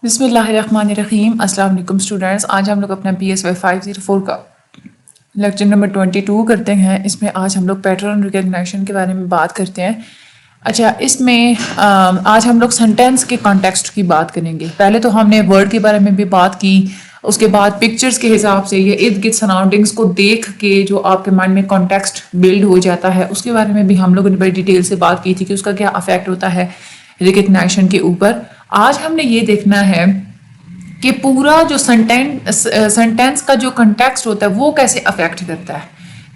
بسم اللہ الرحمن الرحیم. السلام علیکم اسٹوڈینٹس. آج ہم لوگ اپنا PSY 504 کا لیکچر نمبر 22 کرتے ہیں. اس میں آج ہم لوگ پیٹرن ریکگنیشن کے بارے میں بات کرتے ہیں. اچھا، اس میں آج ہم لوگ سینٹینس کے کانٹیکسٹ کی بات کریں گے. پہلے تو ہم نے ورڈ کے بارے میں بھی بات کی، اس کے بعد پکچرز کے حساب سے یا ارد گرد سراؤنڈنگس کو دیکھ کے جو آپ کے مائنڈ میں کانٹیکسٹ بلڈ ہو جاتا ہے، اس کے بارے میں بھی ہم لوگوں نے بڑی ڈیٹیل سے بات کی تھی کہ اس کا کیا افیکٹ ہوتا ہے ریکگنیشن کے اوپر. آج ہم نے یہ دیکھنا ہے کہ پورا جو سینٹینس کا جو کنٹیکسٹ ہوتا ہے وہ کیسے افیکٹ کرتا ہے.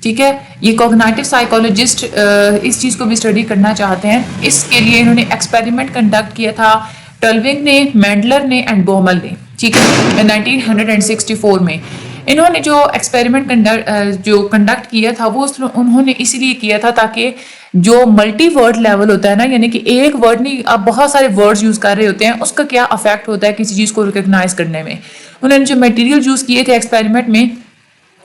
ٹھیک ہے، یہ کوگنیٹو سائیکولوجسٹ اس چیز کو بھی اسٹڈی کرنا چاہتے ہیں. اس کے لیے انہوں نے ایکسپیریمنٹ کنڈکٹ کیا تھا، ٹلونگ نے، مینڈلر نے اینڈ بومل نے. ٹھیک ہے، 1964 میں انہوں نے جو ایکسپیریمنٹ کنڈکٹ کیا تھا وہ انہوں نے اسی لیے کیا تھا تاکہ جو ملٹی ورڈ لیول ہوتا ہے نا، یعنی کہ ایک ورڈ نہیں آپ بہت سارے ورڈز یوز کر رہے ہوتے ہیں، اس کا کیا افیکٹ ہوتا ہے کسی چیز کو ریکگنائز کرنے میں. انہوں نے جو میٹیریل یوز کیے تھے ایکسپیریمنٹ میں،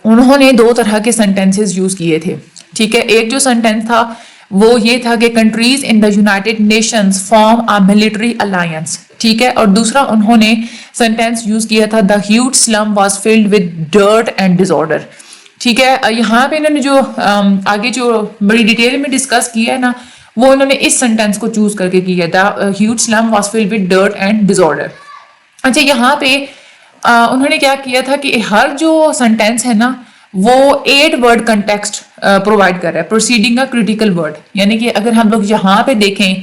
انہوں نے دو طرح کے سینٹینسز یوز کیے تھے. ٹھیک ہے، ایک جو سینٹینس تھا وہ یہ تھا کہ countries in the United nations form a military alliance. ٹھیک ہے، اور دوسرا انہوں نے سینٹینس یوز کیا تھا the huge slum was filled with dirt and disorder. ٹھیک ہے، یہاں پہ انہوں نے جو آگے جو بڑی ڈیٹیل میں ڈسکس کیا ہے نا، وہ انہوں نے اس سینٹینس کو چوز کر کے کیا the huge slum was filled with dirt and disorder. اچھا، یہاں پہ انہوں نے کیا کیا تھا کہ ہر جو سینٹینس ہے نا وہ 8 ورڈ کنٹیکسٹ پرووائڈ کر رہا ہے پروسیڈنگ اے کریٹیکل ورڈ. یعنی کہ اگر ہم لوگ یہاں پہ دیکھیں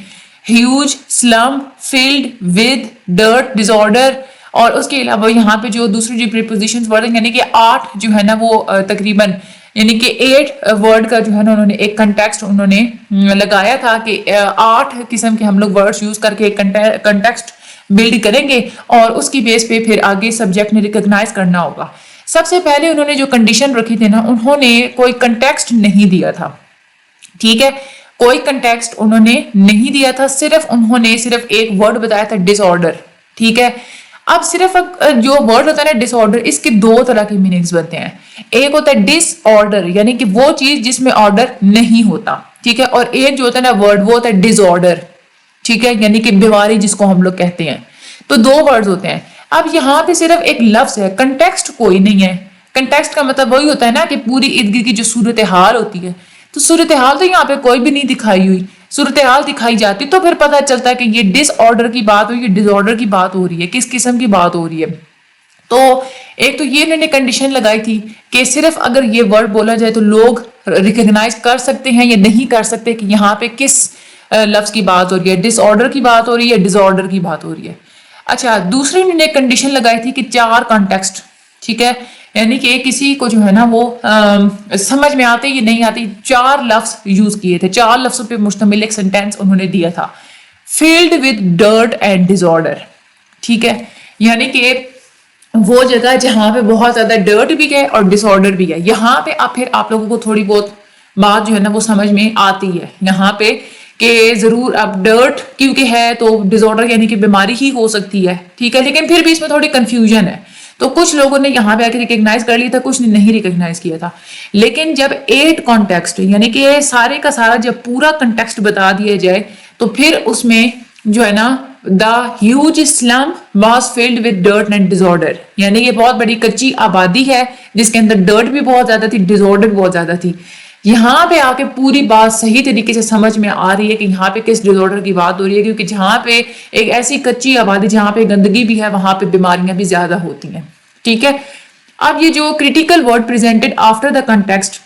huge, slum, filled, with, dirt, disorder, اور اس کے علاوہ یہاں پہ جو دوسری جو پریپوزیشنز ورڈ ہیں، یعنی کہ 8 جو ہے نا وہ تقریباً یعنی کہ 8 ورڈ کا جو ہے نا انہوں نے ایک کنٹیکسٹ انہوں نے لگایا تھا کہ 8 قسم کے ہم لوگ ورڈز یوز کر کے ایک کنٹیکسٹ بلڈ کریں گے اور اس کی بیس پہ پھر آگے سبجیکٹ نے ریکگنائز کرنا ہوگا. سب سے پہلے انہوں نے جو کنڈیشن رکھی تھی نا، انہوں نے کوئی کنٹیکسٹ نہیں دیا تھا. ٹھیک ہے، کوئی کنٹیکسٹ انہوں نے نہیں دیا تھا، انہوں نے صرف ایک ورڈ بتایا تھا ڈس آرڈر. ٹھیک ہے، اب صرف جو ورڈ ہوتا ہے نا ڈس آرڈر، اس کے دو طرح کے میننگز بنتے ہیں. ایک ہوتا ہے ڈس آرڈر یعنی کہ وہ چیز جس میں آرڈر نہیں ہوتا. ٹھیک ہے، اور ایک جو ہوتا ہے نا ورڈ وہ ہوتا ہے ڈس آرڈر. ٹھیک ہے، یعنی کہ بیماری جس کو ہم لوگ کہتے ہیں. تو دو ورڈز ہوتے ہیں. اب یہاں پہ صرف ایک لفظ ہے، کنٹیکسٹ کوئی نہیں ہے. کنٹیکسٹ کا مطلب وہی ہوتا ہے نا کہ پوری ارد گرد کی جو صورتحال ہوتی ہے، تو صورتحال تو یہاں پہ کوئی بھی نہیں دکھائی ہوئی. صورتحال دکھائی جاتی تو پھر پتہ چلتا ہے کہ یہ ڈس آرڈر کی بات ہو رہی ہے، ڈس آرڈر کی بات ہو رہی ہے، کس قسم کی بات ہو رہی ہے. تو ایک تو یہ انہوں نے کنڈیشن لگائی تھی کہ صرف اگر یہ ورڈ بولا جائے تو لوگ ریکگنائز کر سکتے ہیں یا نہیں کر سکتے کہ یہاں پہ کس لفظ کی بات ہو رہی ہے، ڈس آرڈر کی بات ہو رہی ہے، ڈس آرڈر کی بات ہو رہی ہے. اچھا، دوسری انہوں نے کنڈیشن لگائی تھی کہ 4 کانٹیکسٹ. ٹھیک ہے، یعنی کہ کسی کو جو ہے نا وہ سمجھ میں آتے یا نہیں آتی 4 لفظ یوز کیے تھے، 4 لفظوں پہ مشتمل ایک سینٹینس انہوں نے دیا تھا، filled with dirt and disorder. ٹھیک ہے، یعنی کہ وہ جگہ جہاں پہ بہت زیادہ ڈرٹ بھی ہے اور ڈس آرڈر بھی ہے. یہاں پہ پھر آپ لوگوں کو تھوڑی بہت بات جو ہے نا وہ سمجھ میں آتی ہے یہاں پہ کہ ضرور اب ڈرٹ کیونکہ ہے تو ڈس آرڈر یعنی کہ بیماری ہی ہو سکتی ہے. ٹھیک ہے، لیکن پھر بھی اس میں تھوڑی کنفیوژن ہے. تو کچھ لوگوں نے یہاں پہ آ کے ریکگنائز کر لیا تھا، کچھ نے نہیں ریکگنائز کیا تھا. لیکن جب 8 کانٹیکسٹ یعنی کہ سارے کا سارا جب پورا کنٹیکسٹ بتا دیا جائے تو پھر اس میں جو ہے نا the huge slum was filled with dirt and disorder, یعنی کہ بہت بڑی کچی آبادی ہے جس کے اندر ڈرٹ بھی بہت زیادہ تھی، ڈس آرڈر بھی بہت زیادہ تھی. یہاں پہ آ کے پوری بات صحیح طریقے سے سمجھ میں آ رہی ہے کہ یہاں پہ کس ڈس آرڈر کی بات ہو رہی ہے، کیونکہ جہاں پہ ایک ایسی کچی آبادی جہاں پہ گندگی بھی ہے وہاں پہ بیماریاں بھی زیادہ ہوتی ہیں. ٹھیک ہے، اب یہ جو critical word presented after the context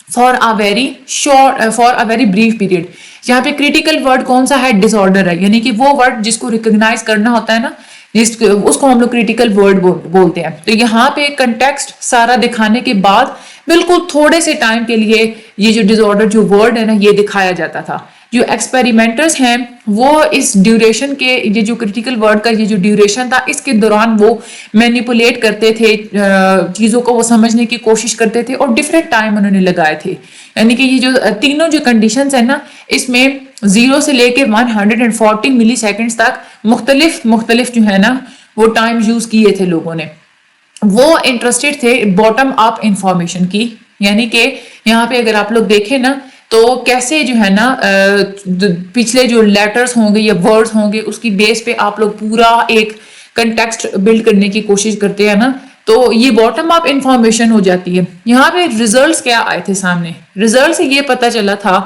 for a very brief period, یہاں پہ کریٹیکل ورڈ کون سا ہے؟ ڈس آرڈر ہے. یعنی کہ وہ ورڈ جس کو ریکگنائز کرنا ہوتا ہے نا اس کو ہم لوگ کریٹیکل ورڈ بولتے ہیں. تو یہاں پہ کنٹیکسٹ سارا دکھانے کے بعد بالکل تھوڑے سے ٹائم کے لیے یہ جو ڈس آرڈر جو ورڈ ہے نا یہ دکھایا جاتا تھا. جو ایکسپیریمنٹرز ہیں وہ اس ڈیوریشن کے یہ جو کریٹیکل ورڈ کا یہ جو ڈیوریشن تھا اس کے دوران وہ مینیپولیٹ کرتے تھے، چیزوں کو وہ سمجھنے کی کوشش کرتے تھے اور ڈفرینٹ ٹائم انہوں نے لگائے تھے. یعنی کہ یہ جو تینوں جو کنڈیشنز ہیں نا اس میں 0 سے لے کے 140 ملی سیکنڈز تک مختلف جو ہے نا وہ ٹائم یوز کیے تھے لوگوں نے. وہ انٹرسٹڈ تھے باٹم اپ انفارمیشن کی، یعنی کہ یہاں پہ اگر آپ لوگ دیکھیں نا تو کیسے جو ہے نا پچھلے جو لیٹرز ہوں گے یا ورڈز ہوں گے اس کی بیس پہ آپ لوگ پورا ایک کنٹیکسٹ بلڈ کرنے کی کوشش کرتے ہیں نا, تو یہ باٹم اپ انفارمیشن ہو جاتی ہے. یہاں پہ ریزلٹس کیا آئے تھے سامنے, ریزلٹ سے یہ پتا چلا تھا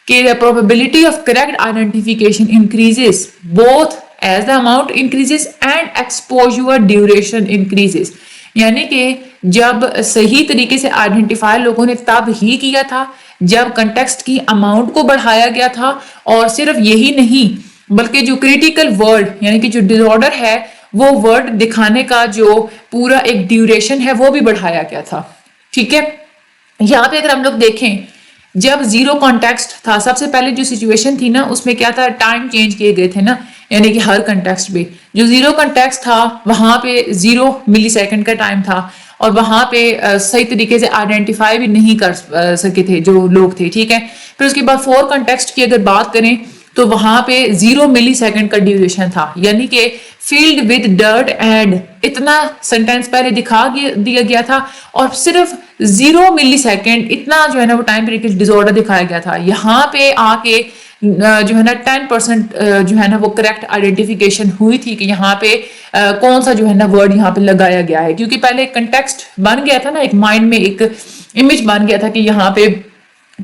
کہ the probability of correct identification increases both as the amount increases and exposure duration increases. یعنی کہ جب صحیح طریقے سے آئیڈینٹیفائی لوگوں نے تب ہی کیا تھا جب کنٹیکسٹ کی اماؤنٹ کو بڑھایا گیا تھا, اور صرف یہی نہیں بلکہ جو کریٹیکل ورڈ یعنی کہ جو ڈس آرڈر ہے وہ ورڈ دکھانے کا جو پورا ایک ڈیوریشن ہے وہ بھی بڑھایا گیا تھا. ٹھیک ہے, یہاں پہ اگر ہم لوگ دیکھیں جب زیرو کانٹیکسٹ تھا, سب سے پہلے جو سچویشن تھی نا اس میں کیا تھا, ٹائم چینج کیے گئے تھے نا, یعنی کہ ہر کنٹیکسٹ پہ جو زیرو کنٹیکسٹ تھا وہاں پہ 0 ملی سیکنڈ کا ٹائم تھا, اور وہاں پہ صحیح طریقے سے آئیڈینٹیفائی بھی نہیں کر سکے تھے جو لوگ تھے. ٹھیک ہے, پھر اس کے بعد 4 کنٹیکسٹ کی اگر بات کریں تو وہاں پہ 0 ملی سیکنڈ کا ڈیوریشن تھا, یعنی کہ فیلڈ ود ڈرٹ اینڈ اتنا سینٹینس پہلے دکھا دیا گیا تھا اور صرف 0 ملی سیکنڈ اتنا جو ہے نا وہ ٹائم پیریڈ ڈس آرڈر دکھایا گیا تھا. یہاں پہ آ کے جو ہے نا 10% جو ہے نا وہ کریکٹ آئیڈینٹیفیکیشن ہوئی تھی کہ یہاں پہ کون سا جو ہے نا ورڈ یہاں پہ لگایا گیا ہے, کیونکہ پہلے کنٹیکسٹ بن گیا تھا نا, ایک مائنڈ میں ایک امیج بن گیا تھا کہ یہاں پہ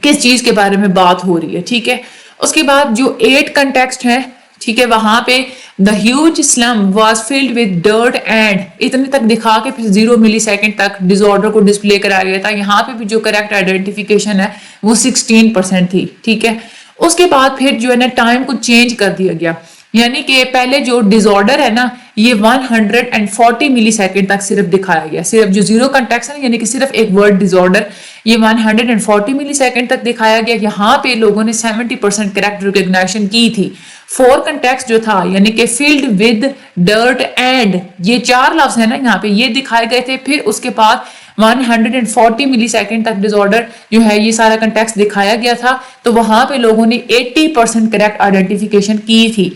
کس چیز کے بارے میں بات ہو رہی ہے. ٹھیک ہے, اس کے بعد جو 8 کنٹیکسٹ ہیں, ٹھیک ہے, وہاں پہ the huge slum was filled with dirt and اتنے تک دکھا کے پھر 0 ملی سیکنڈ تک ڈس آرڈر کو ڈسپلے کرایا گیا تھا. یہاں پہ بھی جو کریکٹ آئیڈینٹیفیکیشن ہے وہ 16% تھی. ٹھیک ہے, اس کے بعد پھر جو ہے نا ٹائم کو چینج کر دیا گیا, یعنی کہ پہلے جو ڈس آرڈر ہے نا یہ 140 ملی سیکنڈ تک صرف دکھایا گیا, صرف جو زیرو کنٹیکسٹ ہے یعنی کہ صرف ایک ورڈ ڈس آرڈر یہ 140 ملی سیکنڈ تک دکھایا گیا. یہاں پہ لوگوں نے 70% کریکٹ ریکگنیشن کی تھی. 4 کنٹیکسٹ جو تھا یعنی کہ فیلڈ ود ڈرٹ اینڈ یہ 4 لفظ ہیں نا یہاں پہ یہ دکھائے گئے تھے. پھر اس کے بعد 140 ملی سیکنڈ تک ڈس آرڈر جو ہے یہ سارا کنٹیکسٹ دکھایا گیا تھا, تو وہاں پہ لوگوں نے 80% کریکٹ آئیڈینٹیفیکیشن کی تھی.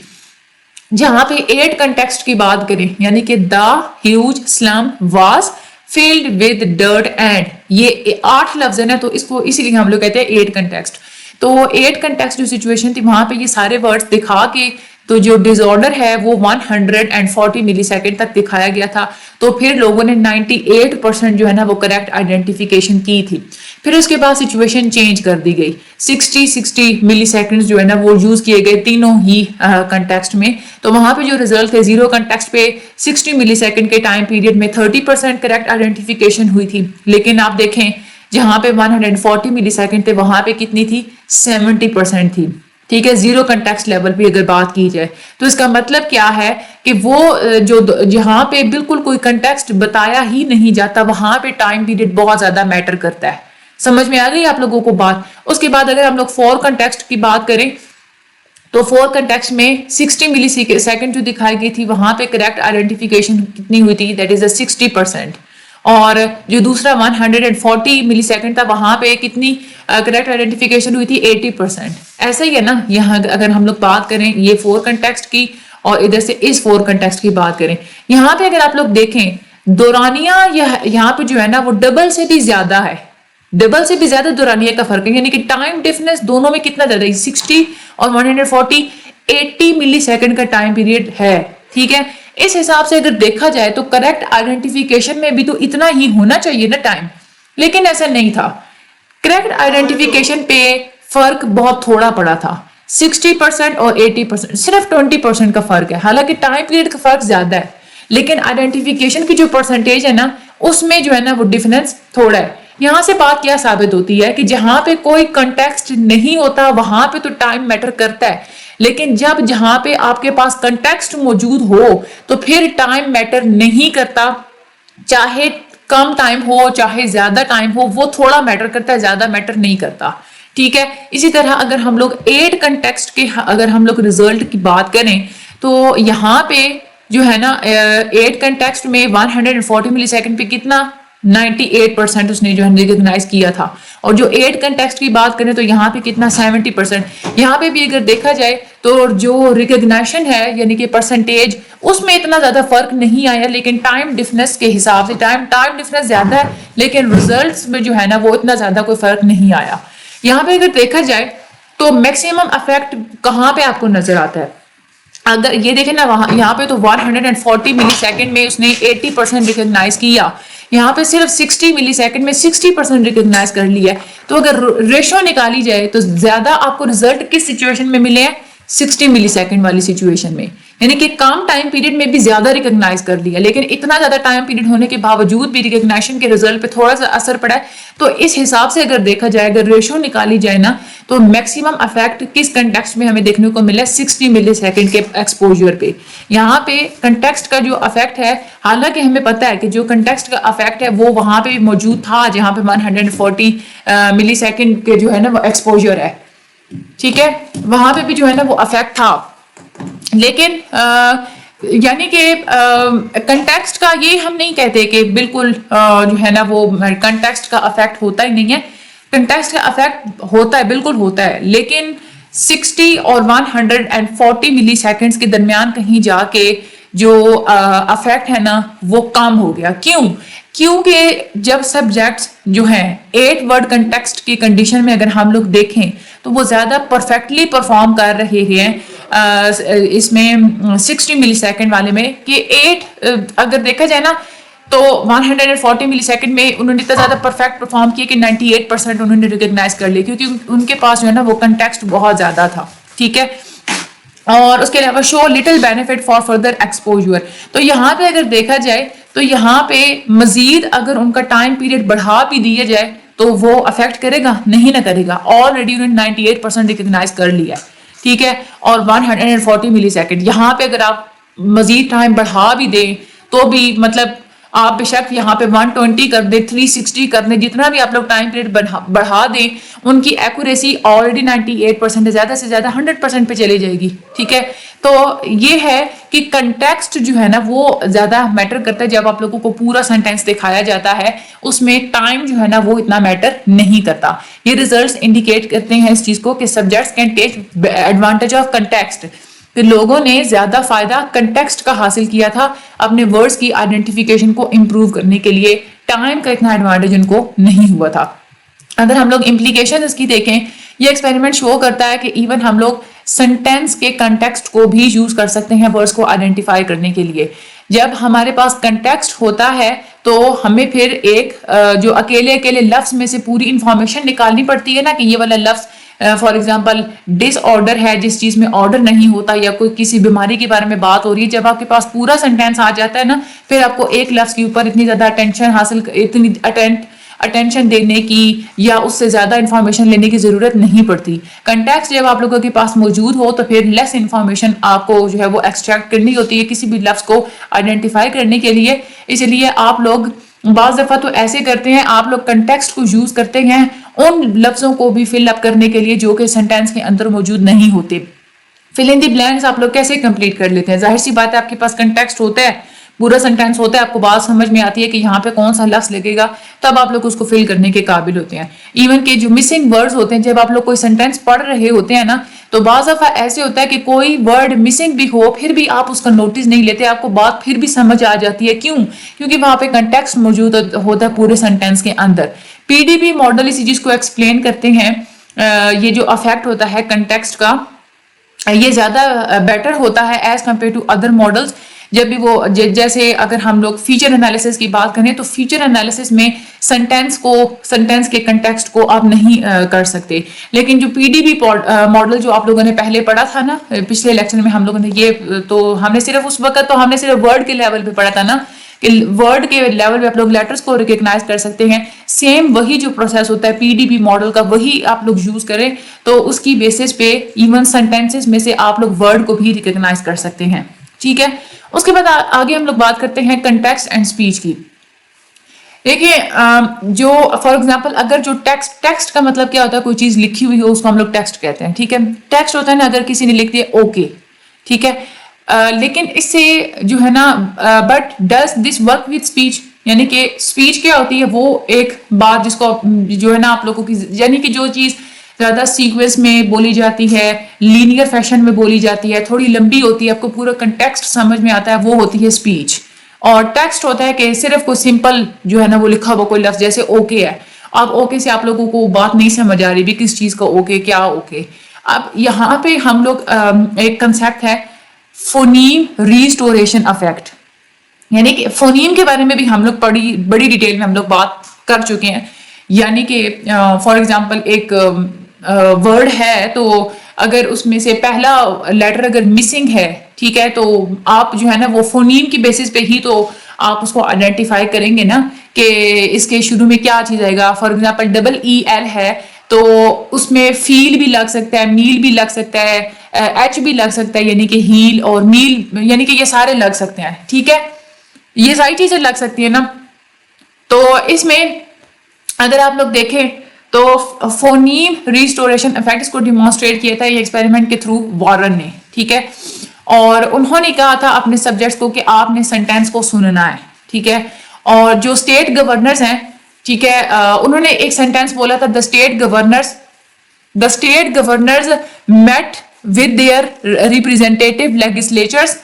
جہاں پہ 8 کنٹیکسٹ کی بات کریں یعنی کہ دا huge slum was field with dirt and یہ 8 لفظ ہے نا, تو اس کو اسی لیے ہم لوگ کہتے ہیں 8 کنٹیکسٹ. تو 8 کنٹیکسٹ جو سچویشن تھی وہاں پہ یہ سارے ورڈز دکھا کے تو جو ڈس آرڈر ہے وہ 140 ملی سیکنڈ تک دکھایا گیا تھا, تو پھر لوگوں نے 98% جو ہے نا وہ کریکٹ آئیڈینٹیفیکیشن کی تھی. پھر اس کے بعد سچویشن چینج کر دی گئی, 60 ملی سیکنڈ جو ہے نا وہ یوز کیے گئے تینوں ہی کنٹیکسٹ میں. تو وہاں پہ جو ریزلٹ تھے زیرو کنٹیکسٹ پہ 60 ملی سیکنڈ کے ٹائم پیریڈ میں 30% کریکٹ آئیڈینٹیفیکیشن ہوئی تھی, لیکن آپ دیکھیں جہاں پہ 140 ملی سیکنڈ تھے وہاں پہ کتنی تھی, 70% تھی. ٹھیک ہے, زیرو کنٹیکسٹ لیول پہ اگر بات کی جائے تو اس کا مطلب کیا ہے کہ وہ جو جہاں پہ بالکل کوئی کنٹیکسٹ بتایا ہی نہیں جاتا وہاں پہ ٹائم پیریڈ بہت زیادہ میٹر کرتا ہے. سمجھ میں آ گئی آپ لوگوں کو بات. اس کے بعد اگر ہم لوگ 4 کنٹیکسٹ کی بات کریں تو 4 کنٹیکسٹ میں 60 ملی سیکنڈ جو دکھائی گئی تھی وہاں پہ کریکٹ آئیڈینٹیفیکیشن کتنی ہوئی تھی, دیٹ از 60%. اور جو دوسرا 140 ملی سیکنڈ تھا وہاں پہ کتنی کریکٹ آئیڈینٹیفیکیشن ہوئی تھی, 80%. ایسا ہی ہے نا یہاں اگر ہم لوگ بات کریں یہ 4 کنٹیکسٹ کی اور ادھر سے اس 4 کنٹیکسٹ کی بات کریں, یہاں پہ اگر آپ لوگ دیکھیں دورانیہ یہاں پہ جو ہے نا وہ ڈبل سے بھی زیادہ ہے, ڈبل سے بھی زیادہ دورانیہ کا فرق ہے, یعنی کہ ٹائم ڈفرنس دونوں میں کتنا زیادہ ہے, 60 اور 140 80 ملی سیکنڈ کا ٹائم پیریڈ ہے. ٹھیک ہے, اس حساب سے اگر دیکھا جائے تو کریکٹ آئیڈینٹیفیکیشن میں بھی تو اتنا ہی ہونا چاہیے نا ٹائم, لیکن ایسا نہیں تھا. کریکٹ آئیڈینٹیفیکیشن پہ فرق بہت تھوڑا پڑا تھا, 60% اور 80%, صرف 20% کا فرق ہے. حالانکہ ٹائم پیریڈ کا فرق زیادہ ہے لیکن آئیڈینٹیفیکیشن کی جو پرسنٹیج ہے نا اس میں جو ہے نا وہ ڈفرنس تھوڑا ہے. یہاں سے بات کیا ثابت ہوتی ہے کہ جہاں پہ کوئی کنٹیکسٹ نہیں ہوتا وہاں پہ تو ٹائم میٹر کرتا ہے, لیکن جہاں پہ آپ کے پاس کنٹیکسٹ موجود ہو تو پھر ٹائم میٹر نہیں کرتا, چاہے کم ٹائم ہو چاہے زیادہ ٹائم ہو وہ تھوڑا میٹر کرتا ہے, زیادہ میٹر نہیں کرتا. ٹھیک ہے, اسی طرح اگر ہم لوگ 8 کنٹیکسٹ کے اگر ہم لوگ ریزلٹ کی بات کریں تو یہاں پہ جو ہے نا 8 کنٹیکسٹ میں 140 ملی سیکنڈ پہ کتنا 98% اس نے جو ہے ریکگنائز کیا تھا, اور جو 8 کنٹیکسٹ کی بات کریں تو یہاں پہ کتنا 70%. یہاں پہ بھی اگر دیکھا جائے تو جو ریکگنیشن ہے یعنی کہ پرسنٹیج اس میں اتنا زیادہ فرق نہیں آیا, لیکن ٹائم ڈفرنس کے حساب سے ٹائم ڈفرنس زیادہ ہے لیکن ریزلٹس میں جو ہے نا وہ اتنا زیادہ کوئی فرق نہیں آیا. یہاں پہ اگر دیکھا جائے تو میکسیمم افیکٹ کہاں پہ آپ کو نظر آتا ہے, اگر یہ دیکھیں نا وہاں یہاں پہ تو 140 ملی سیکنڈ میں اس نے 80% ریکگنائز کیا, یہاں پہ صرف 60 ملی سیکنڈ میں 60% ریکگنائز کر لیا. تو اگر ریشو نکالی جائے تو زیادہ آپ کو رزلٹ کس سچویشن میں ملے ہیں, 60 ملی سیکنڈ والی سچویشن میں, یعنی کہ کم ٹائم پیریڈ میں بھی زیادہ ریکگنائز کر لیا. لیکن اتنا زیادہ ٹائم پیریڈ ہونے کے باوجود بھی ریکگنیشن کے رزلٹ پہ تھوڑا سا اثر پڑا ہے. تو اس حساب سے اگر دیکھا جائے, اگر ریشو نکالی جائے نا, تو میکسیمم افیکٹ کس کنٹیکسٹ میں ہمیں دیکھنے کو ملا ہے, 60 ملی سیکنڈ کے ایکسپوجر پہ. یہاں پہ کنٹیکسٹ کا جو افیکٹ ہے, حالانکہ ہمیں پتا ہے کہ جو کنٹیکسٹ کا افیکٹ ہے وہ وہاں پہ بھی موجود تھا جہاں پہ 140 ملی سیکنڈ کے جو ہے نا وہ ایکسپوجر ہے, ٹھیک ہے, وہاں پہ بھی جو ہے نا وہ افیکٹ تھا. لیکن یعنی کہ کنٹیکسٹ کا یہ ہم نہیں کہتے کہ بالکل جو ہے نا وہ کنٹیکسٹ کا افیکٹ ہوتا ہی نہیں ہے. کنٹیکسٹ کا افیکٹ ہوتا ہے, بالکل ہوتا ہے, لیکن 60 اور 140 ملی سیکنڈز کے درمیان کہیں جا کے جو افیکٹ ہے نا وہ کم ہو گیا. کیونکہ جب سبجیکٹس جو ہیں 8 ورڈ کنٹیکسٹ کی کنڈیشن میں اگر ہم لوگ دیکھیں تو وہ زیادہ پرفیکٹلی پرفارم کر رہے ہیں اس میں 60 ملی سیکنڈ والے میں, کہ 8 اگر دیکھا جائے نا تو 140 ملی سیکنڈ میں انہوں نے اتنا زیادہ پرفیکٹ پرفارم کیا کہ 98% انہوں نے ریکگنائز کر لیا, کیونکہ ان کے پاس جو ہے نا وہ کنٹیکسٹ بہت زیادہ تھا, ٹھیک ہے. اور اس کے علاوہ show little benefit for further exposure. تو یہاں پہ اگر دیکھا جائے تو یہاں پہ مزید اگر ان کا ٹائم پیریڈ بڑھا بھی دیا جائے تو وہ افیکٹ کرے گا, نہیں نہ کرے گا. آلریڈی انہوں نے 98% ریکگنائز کر لیا, ٹھیک ہے, اور 140 ملی سیکنڈ. یہاں پہ اگر آپ مزید ٹائم بڑھا بھی دیں تو بھی مطلب آپ بے شک یہاں پہ 120 کر دیں, 360 کر دیں, جتنا بھی آپ لوگ ٹائم پیریڈ بڑھا دیں, ان کی ایکوریسی آلریڈی 98% ہے, زیادہ سے زیادہ 100% پہ چلی جائے گی, ٹھیک ہے. تو یہ ہے کہ کنٹیکسٹ جو ہے نا وہ زیادہ میٹر کرتا ہے. جب آپ لوگوں کو پورا سینٹینس دکھایا جاتا ہے اس میں ٹائم جو ہے نا وہ اتنا میٹر نہیں کرتا. یہ ریزلٹس انڈیکیٹ کرتے ہیں اس چیز کو کہ subjects can take advantage of context, کہ لوگوں نے زیادہ فائدہ کنٹیکسٹ کا حاصل کیا تھا اپنے ورڈز کی آئیڈینٹیفیکیشن کو امپروو کرنے کے لیے. ٹائم کا اتنا ایڈوانٹیج ان کو نہیں ہوا تھا. اگر ہم لوگ امپلیکیشن اس کی دیکھیں, یہ ایکسپیریمنٹ شو کرتا ہے کہ ایون ہم لوگ سینٹینس کے کنٹیکسٹ کو بھی یوز کر سکتے ہیں ورڈز کو آئیڈینٹیفائی کرنے کے لیے. جب ہمارے پاس کنٹیکسٹ ہوتا ہے تو ہمیں پھر ایک جو اکیلے لفظ میں سے پوری انفارمیشن نکالنی پڑتی ہے نا, کہ یہ والا لفظ فار ایگزامپل ڈس آرڈر ہے, جس چیز میں آرڈر نہیں ہوتا, یا کوئی کسی بیماری کے بارے میں بات ہو رہی ہے. جب آپ کے پاس پورا سینٹینس آ جاتا ہے نا, پھر آپ کو ایک لفظ کے اوپر اتنی زیادہ اٹینشن دینے کی یا اس سے زیادہ انفارمیشن لینے کی ضرورت نہیں پڑتی. کنٹیکسٹ جب آپ لوگوں کے پاس موجود ہو تو پھر لیس انفارمیشن آپ کو جو ہے وہ ایکسٹریکٹ کرنی ہوتی ہے کسی بھی لفظ کو آئیڈینٹیفائی کرنے کے لیے. اس لیے آپ لوگ بعض دفعہ تو ایسے کرتے ہیں, آپ لوگ کنٹیکسٹ کو یوز کرتے ہیں ان لفظوں کو بھی فل اپ کرنے کے لیے جو کہ سینٹینس کے اندر موجود نہیں ہوتے. فل ان دی بلینکس آپ لوگ کیسے کمپلیٹ کر لیتے ہیں؟ ظاہر سی بات ہے آپ کے پاس کنٹیکسٹ ہوتا ہے, پورا سینٹینس ہوتا ہے, آپ کو بات سمجھ میں آتی ہے کہ یہاں پہ کون سا لفظ لگے گا, تب آپ لوگ اس کو فل کرنے کے قابل ہوتے ہیں. ایون کہ جو مسنگ ورڈز ہوتے ہیں, جب آپ لوگ کوئی سینٹینس پڑھ رہے ہوتے ہیں نا, تو بعض دفعہ ایسے ہوتا ہے کہ کوئی ورڈ مسنگ بھی ہو پھر بھی آپ اس کا نوٹس نہیں لیتے, آپ کو بات پھر بھی سمجھ آ جاتی ہے. کیوں؟ کیونکہ وہاں پہ کنٹیکسٹ موجود ہوتا ہے پورے سینٹینس کے اندر. پی ڈی بی ماڈل اسی چیز کو ایکسپلین کرتے ہیں. یہ جو افیکٹ ہوتا ہے کنٹیکسٹ کا, یہ زیادہ بیٹر ہوتا ہے as compare to other models. جب بھی وہ جیسے اگر ہم لوگ فیچر انالیسس کی بات کریں تو فیچر انالیسس میں سینٹینس کے کنٹیکسٹ کو آپ نہیں کر سکتے. لیکن جو پی ڈی بی ماڈل جو آپ لوگوں نے پہلے پڑھا تھا نا پچھلے لیکچر میں, ہم لوگوں نے یہ تو ہم نے صرف اس وقت تو ہم نے صرف ورڈ کے لیول پہ پڑھا تھا نا, کہ ورڈ کے لیول پہ آپ لوگ لیٹرز کو ریکگنائز کر سکتے ہیں. سیم وہی جو پروسیس ہوتا ہے پی ڈی بی ماڈل کا, وہی آپ لوگ یوز کریں تو اس کی بیسس پہ ایون سینٹینسز میں سے آپ لوگ ورڈ کو بھی ریکگنائز کر سکتے ہیں, ٹھیک ہے. اس کے بعد آگے ہم لوگ بات کرتے ہیں کنٹیکسٹ اینڈ اسپیچ کی. دیکھیے جو فار ایگزامپل اگر جو ٹیکسٹ کا مطلب کیا ہوتا ہے, کوئی چیز لکھی ہوئی ہو اس کو ہم لوگ ٹیکسٹ کہتے ہیں, ٹھیک ہے. ٹیکسٹ ہوتا ہے نا اگر کسی نے لکھ دیا اوکے, ٹھیک ہے. لیکن اس سے جو ہے نا but does this work with speech, یعنی کہ اسپیچ کیا ہوتی ہے, وہ ایک بات جس کو جو ہے نا آپ لوگوں کی, یعنی کہ جو چیز زیادہ سیکوینس میں بولی جاتی ہے, لینئر فیشن میں بولی جاتی ہے, تھوڑی لمبی ہوتی ہے, آپ کو پورا کنٹیکسٹ سمجھ میں آتا ہے, وہ ہوتی ہے اسپیچ. اور ٹیکسٹ ہوتا ہے کہ صرف کوئی سمپل جو ہے نا وہ لکھا ہوا کوئی لفظ, جیسے اوکے ہے. اب اوکے سے آپ لوگوں کو بات نہیں سمجھ آ رہی بھی کس چیز کا اوکے, کیا اوکے. اب یہاں پہ ہم لوگ ایک کنسیپٹ ہے فونیم ریسٹوریشن افیکٹ، یعنی کہ فونیم کے بارے میں بھی ہم لوگ بڑی ڈیٹیل میں ہم لوگ بات کر چکے ہیں. یعنی کہ فار ایگزامپل ایک ورڈ ہے تو اگر اس میں سے پہلا لیٹر اگر مسنگ ہے، ٹھیک ہے، تو آپ جو ہے نا وہ فونیم کی بیسس پہ ہی تو آپ اس کو آئیڈینٹیفائی کریں گے نا کہ اس کے شروع میں کیا چیز آئے گا. فار ایگزامپل EEL ہے تو اس میں فیل بھی لگ سکتا ہے، میل بھی لگ سکتا ہے، ایچ بھی لگ سکتا ہے، یعنی کہ ہیل اور میل، یعنی کہ یہ سارے لگ سکتے ہیں. ٹھیک ہے، یہ ساری چیزیں لگ سکتی ہیں نا. تو اس میں اگر آپ لوگ دیکھیں تو فونیم ریسٹوریشن افیکٹ اس کو ڈیمانسٹریٹ کیا تھا یہ ایکسپیریمنٹ کے تھرو وارن نے. ٹھیک ہے، اور انہوں نے کہا تھا اپنے سبجیکٹس کو کہ آپ نے سینٹینس کو سننا ہے. ٹھیک ہے، اور جو اسٹیٹ گورنرز ہیں، ٹھیک ہے، انہوں نے ایک سینٹینس بولا تھا، the state governors met with their representative legislatures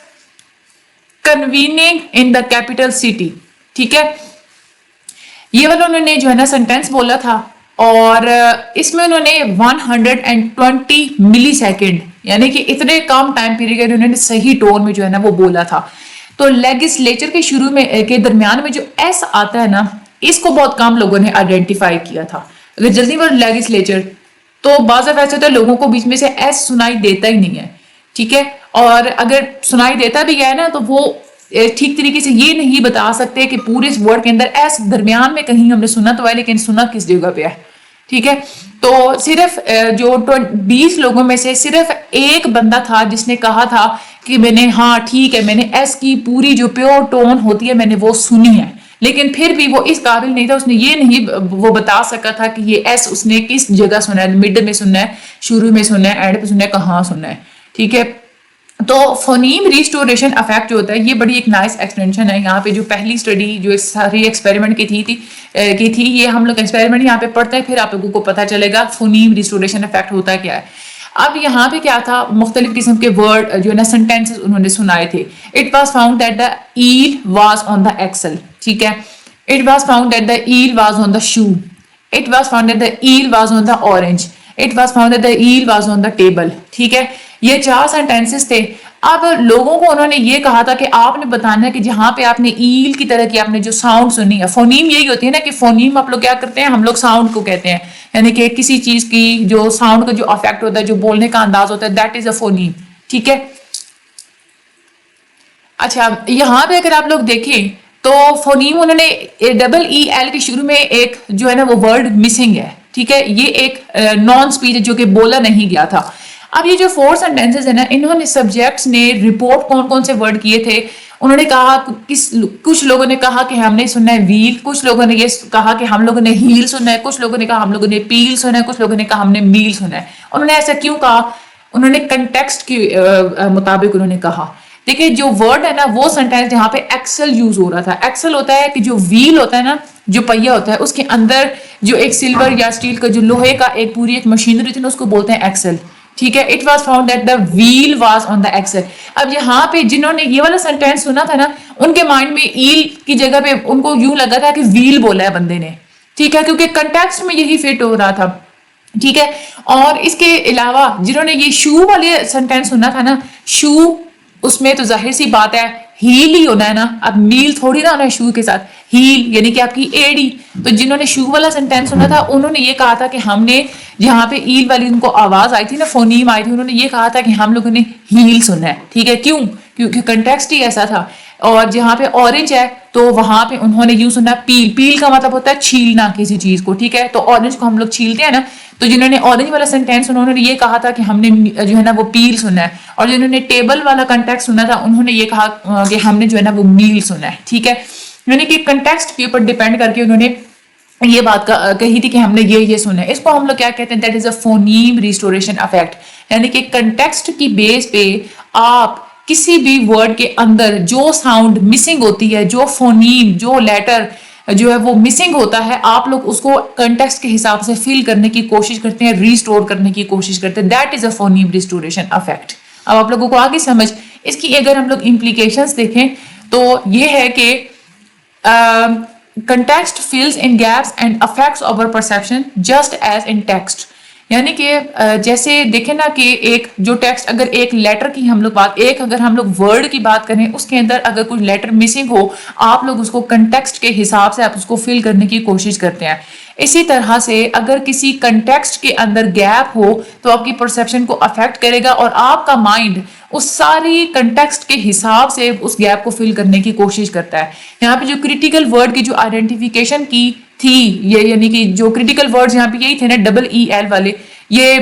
convening in the capital city. ٹھیک ہے، یہ والا انہوں نے جو ہے نا سینٹینس بولا تھا، اور اس میں انہوں نے 120 ملی سیکنڈ یعنی کہ اتنے کم ٹائم پیریڈ انہوں نے صحیح ٹون میں جو ہے نا وہ بولا تھا. تو لیجسلیچر کے شروع میں کے درمیان میں جو ایس آتا ہے نا، اس کو بہت کم لوگوں نے آئیڈینٹیفائی کیا تھا. اگر جلدی بول لیجسلیچر تو بعض اوقات ایسا ہوتا ہے لوگوں کو بیچ میں سے ایس سنائی دیتا ہی نہیں ہے. ٹھیک ہے، اور اگر سنائی دیتا بھی ہے نا تو وہ ٹھیک طریقے سے یہ نہیں بتا سکتے کہ پورے اس ورڈ کے اندر ایس درمیان میں کہیں ہم نے سنا تو ہے لیکن سنا کس جگہ پہ ہے. ٹھیک ہے، تو صرف جو 20 لوگوں میں سے صرف ایک بندہ تھا جس نے کہا تھا کہ میں نے ہاں ٹھیک ہے میں نے ایس کی پوری جو پیور ٹون ہوتی ہے میں نے وہ سنی ہے، لیکن پھر بھی وہ اس قابل نہیں تھا، اس نے یہ نہیں وہ بتا سکا تھا کہ یہ ایس اس نے کس جگہ سنا ہے، مڈ میں سننا ہے، شروع میں سننا ہے، اینڈ پہ سننا ہے، کہاں سننا ہے. ٹھیک ہے، تو فونیم ریسٹوریشن افیکٹ جو ہوتا ہے یہ بڑی ایک نائس ایکسٹینشن ہے. یہاں پہ جو پہلی اسٹڈی جو ساری ایکسپیریمنٹ کی تھی یہ ہم لوگ ایکسپیریمنٹ یہاں پہ پڑھتے ہیں، پھر آپ لوگوں کو پتہ چلے گا فونیم ریسٹوریشن افیکٹ ہوتا کیا ہے. اب یہاں پہ کیا تھا، مختلف قسم کے ورڈ جو ہے نا سینٹینسز انہوں نے سنائے تھے. It was found that the eel was on the axle. ٹھیک ہے، it was found that the eel was on the shoe. It was found that the eel was on the orange. It was found that the eel was on the table. ٹھیک ہے، یہ 4 sentences تھے. اب لوگوں کو انہوں نے یہ کہا تھا کہ آپ نے بتانا ہے کہ جہاں پہ آپ نے ایل کی طرح کی آپ نے جو ساؤنڈ سنی ہے، فونیم یہی ہوتی ہے نا کہ فونیم آپ لوگ کیا کرتے ہیں، ہم لوگ ساؤنڈ کو کہتے ہیں، یعنی کہ کسی چیز کی جو ساؤنڈ کا جو افیکٹ ہوتا ہے، جو بولنے کا انداز ہوتا ہے، دیٹ از اے فونیم. ٹھیک ہے، اچھا یہاں پہ اگر آپ لوگ دیکھیں تو فونیم انہوں نے EEL کے شروع میں ایک جو ہے نا وہ ورڈ مسنگ ہے. ٹھیک ہے، یہ ایک نان اسپیچ ہے جو کہ بولا نہیں گیا تھا. اب یہ جو 4 سینٹینسز ہیں نا، انہوں نے سبجیکٹس نے رپورٹ کون سے ورڈ کیے تھے. انہوں نے کہا کچھ لوگوں نے کہا کہ ہم نے سننا ہے ویل، کچھ لوگوں نے یہ کہا کہ ہم لوگوں نے ہیل سننا ہے، کچھ لوگوں نے کہا ہم لوگوں نے پیل سننا ہے، کچھ لوگوں نے کہا ہم نے میل سننا ہے. انہوں نے ایسا کیوں کہا؟ انہوں نے کنٹیکسٹ کے مطابق انہوں نے کہا. دیکھیں جو ورڈ ہے نا وہ سینٹینس جہاں پہ ایکسل یوز ہو رہا تھا. ایکسل ہوتا ہے کہ جو ویل ہوتا ہے نا، جو پہیا ہوتا ہے، اس کے اندر جو ایک سلور یا اسٹیل کا جو لوہے کا ایک پوری ایک مشینری تھی نا، اس کو بولتے ہیں ایکسل. ٹھیک ہے، it was found that the wheel was on the axle. اب یہاں پہ جنہوں نے یہ والا سینٹینس سنا تھا نا، ان کے مائنڈ میں ایل کی جگہ پہ ان کو یوں لگا تھا کہ ویل بولا ہے بندے نے. ٹھیک ہے، کیونکہ کنٹیکسٹ میں یہی فٹ ہو رہا تھا. ٹھیک ہے، اور اس کے علاوہ جنہوں نے یہ شو والے سینٹینس سنا تھا نا، شو اس میں تو ظاہر سی بات ہے ہیل ہی ہونا ہے نا. اب میل تھوڑی نہ ہونا ہے شو کے ساتھ، ہیل یعنی کہ آپ کی ایڑی. تو جنہوں نے شو والا سینٹینس سنا تھا انہوں نے یہ کہا تھا کہ ہم نے جہاں پہ ایل والی ان کو آواز آئی تھی نا، فونیم آئی تھی، انہوں نے یہ کہا تھا کہ ہم لوگوں نے ہیل سننا ہے. ٹھیک ہے، کیوں؟ کیونکہ کنٹیکسٹ ہی ایسا تھا. اور جہاں پہ اورنج ہے تو وہاں پہ انہوں نے یوں سننا پیل. پیل کا مطلب ہوتا ہے چھیلنا کسی چیز کو. ٹھیک ہے، تو اورنج کو ہم لوگ چھیلتے ہیں نا، تو جنہوں نے اورنج والا سینٹینس سنا انہوں نے یہ کہا تھا کہ ہم نے جو ہے نا وہ پیل سننا ہے. اور جنہوں نے ٹیبل والا کنٹیکسٹ سنا تھا انہوں نے یہ کہا کہ ہم نے جو ہے نا وہ میل سنا ہے. ٹھیک ہے، یعنی کہ کنٹیکسٹ کے اوپر ڈیپینڈ کر کے انہوں نے یہ بات کہی تھی کہ ہم نے یہ سنا ہے. اس کو ہم لوگ کیا کہتے ہیں، that is a phoneme restoration effect. یعنی کہ کنٹیکسٹ کی بیس پہ آپ کسی بھی ورڈ کے اندر جو ساؤنڈ مسنگ ہوتی ہے، جو فونیم جو لیٹر جو ہے وہ مسنگ ہوتا ہے، آپ لوگ اس کو کنٹیکسٹ کے حساب سے فل کرنے کی کوشش کرتے ہیں، ریسٹور کرنے کی کوشش کرتے ہیں. That is a phoneme restoration effect. اب آپ لوگوں کو آگے سمجھ اس کی اگر ہم لوگ امپلیکیشنز دیکھیں تو یہ ہے کہ context fills in gaps and affects our perception just as in text. یعنی کہ جیسے دیکھیں نا کہ ایک جو ٹیکسٹ اگر ایک لیٹر کی ہم لوگ بات اگر ہم لوگ ورڈ کی بات کریں اس کے اندر اگر کوئی لیٹر مسنگ ہو آپ لوگ اس کو کنٹیکسٹ کے حساب سے آپ اس کو فل کرنے کی کوشش کرتے ہیں. اسی طرح سے اگر کسی کنٹیکسٹ کے اندر گیپ ہو تو آپ کی پرسیپشن کو افیکٹ کرے گا اور آپ کا مائنڈ اس ساری کنٹیکسٹ کے حساب سے اس گیپ کو فل کرنے کی کوشش کرتا ہے. یہاں پہ جو کریٹیکل ورڈ کی جو آئیڈینٹیفیکیشن کی تھی یہ یعنی کہ جو کریٹیکل ورڈز یہاں پہ یہی تھے نا EEL والے, یہ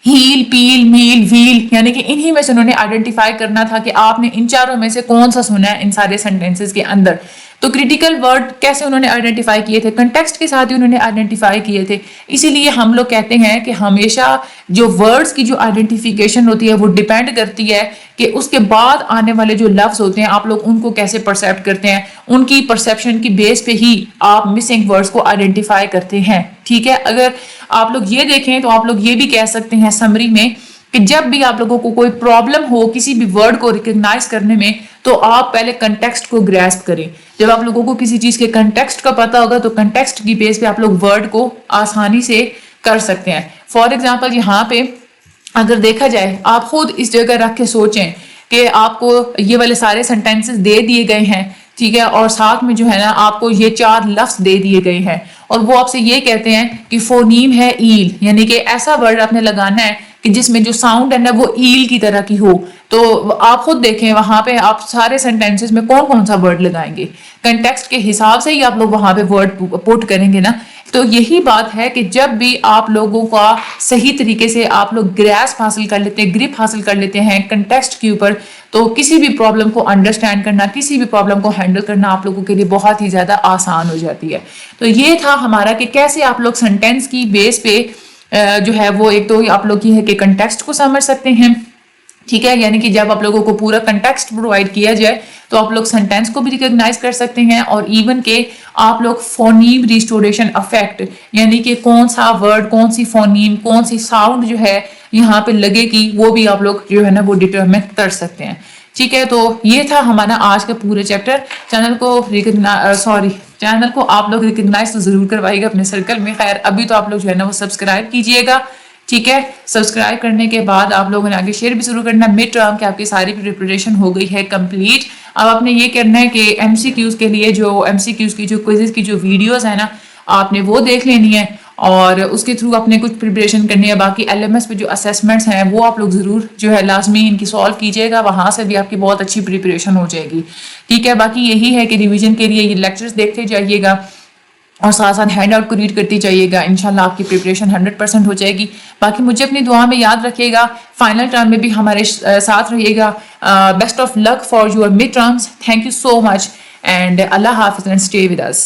ہیل پیل میل ویل یعنی کہ انہی میں سے انہوں نے آئیڈینٹیفائی کرنا تھا کہ آپ نے ان چاروں میں سے کون سا سنا ہے ان سارے سینٹینسز کے اندر. تو کریٹیکل ورڈ کیسے انہوں نے آئیڈینٹیفائی کیے تھے, کنٹیکسٹ کے ساتھ ہی انہوں نے آئیڈینٹیفائی کیے تھے. اسی لیے ہم لوگ کہتے ہیں کہ ہمیشہ جو ورڈز کی جو آئیڈینٹیفیکیشن ہوتی ہے وہ ڈیپینڈ کرتی ہے کہ اس کے بعد آنے والے جو لفظ ہوتے ہیں آپ لوگ ان کو کیسے پرسیپٹ کرتے ہیں, ان کی پرسیپشن کی بیس پہ ہی آپ مسنگ ورڈز کو آئیڈینٹیفائی کرتے ہیں. ٹھیک ہے, اگر آپ لوگ یہ دیکھیں تو آپ لوگ یہ بھی کہہ سکتے ہیں سمری میں کہ جب بھی آپ لوگوں کو کوئی پرابلم ہو کسی بھی ورڈ کو ریکگنائز کرنے میں تو آپ پہلے کنٹیکسٹ کو گریسپ کریں. جب آپ لوگوں کو کسی چیز کے کنٹیکسٹ کا پتہ ہوگا تو کنٹیکسٹ کی بیس پہ آپ لوگ ورڈ کو آسانی سے کر سکتے ہیں. فار ایگزامپل یہاں پہ اگر دیکھا جائے آپ خود اس جگہ رکھ کے سوچیں کہ آپ کو یہ والے سارے سینٹینسز دے دیے گئے ہیں, ٹھیک ہے, اور ساتھ میں جو ہے نا آپ کو یہ 4 لفظ دے دیے گئے ہیں اور وہ آپ سے یہ کہتے ہیں کہ فونیم ہے ایل, یعنی کہ ایسا ورڈ آپ نے لگانا ہے کہ جس میں جو ساؤنڈ ہے نا وہ ایل کی طرح کی ہو. تو آپ خود دیکھیں وہاں پہ آپ سارے سینٹینسز میں کون سا ورڈ لگائیں گے, کنٹیکسٹ کے حساب سے ہی آپ لوگ وہاں پہ ورڈ پٹ کریں گے نا. تو یہی بات ہے کہ جب بھی آپ لوگوں کا صحیح طریقے سے آپ لوگ گریسپ حاصل کر لیتے ہیں, گرپ حاصل کر لیتے ہیں کنٹیکسٹ کے اوپر, تو کسی بھی پرابلم کو انڈرسٹینڈ کرنا, کسی بھی پرابلم کو ہینڈل کرنا آپ لوگوں کے لیے بہت ہی زیادہ آسان ہو جاتی ہے. تو یہ تھا ہمارا کہ کیسے آپ لوگ سینٹینس کی بیس پہ جو ہے وہ ایک تو آپ لوگ یہ ہے کہ کنٹیکسٹ کو سمجھ سکتے ہیں, ٹھیک ہے, یعنی کہ جب آپ لوگوں کو پورا کنٹیکسٹ پرووائڈ کیا جائے تو آپ لوگ سینٹینس کو بھی ریکگنائز کر سکتے ہیں, اور ایون کہ آپ لوگ فونیم ریسٹوریشن افیکٹ یعنی کہ کون سا ورڈ کون سی فونیم کون سی ساؤنڈ جو ہے یہاں پہ لگے گی وہ بھی آپ لوگ جو ہے نا وہ ڈٹرمن کر سکتے ہیں. ٹھیک ہے, تو یہ تھا ہمارا آج کا پورے چیپٹر. چینل کو آپ لوگ ریکگنائز تو ضرور کروائیے گا اپنے سرکل میں. خیر ابھی تو آپ لوگ جو ہے نا وہ سبسکرائب کیجئے گا, ٹھیک ہے. سبسکرائب کرنے کے بعد آپ لوگوں نے آگے شیئر بھی ضرور کرنا. مڈ ٹرم کہ آپ کی ساری پریپریشن ہو گئی ہے کمپلیٹ. اب آپ نے یہ کرنا ہے کہ MCQs کے لیے جو MCQs کی جو کوئزز کی جو ویڈیوز ہیں نا آپ نے وہ دیکھ لینی ہے اور اس کے تھرو اپنے کچھ پریپریشن کرنی ہے. باقی LMS پہ جو اسیسمنٹس ہیں وہ آپ لوگ ضرور جو ہے لازمی ان کی سالو کیجیے گا, وہاں سے بھی آپ کی بہت اچھی پریپریشن ہو جائے گی. ٹھیک ہے, باقی یہی ہے کہ ریویژن کے لیے یہ لیکچرز دیکھتے جائیے گا اور ساتھ ساتھ ہینڈ آؤٹ کو ریڈ کرتی جائیے گا. انشاءاللہ آپ کی پریپریشن 100% ہو جائے گی. باقی مجھے اپنی دعا میں یاد رکھیے گا, فائنل ٹرم میں بھی ہمارے ساتھ رہیے گا. Best of luck for your mid terms. Thank you so much and اللہ حافظ اینڈ اسٹے ود اس.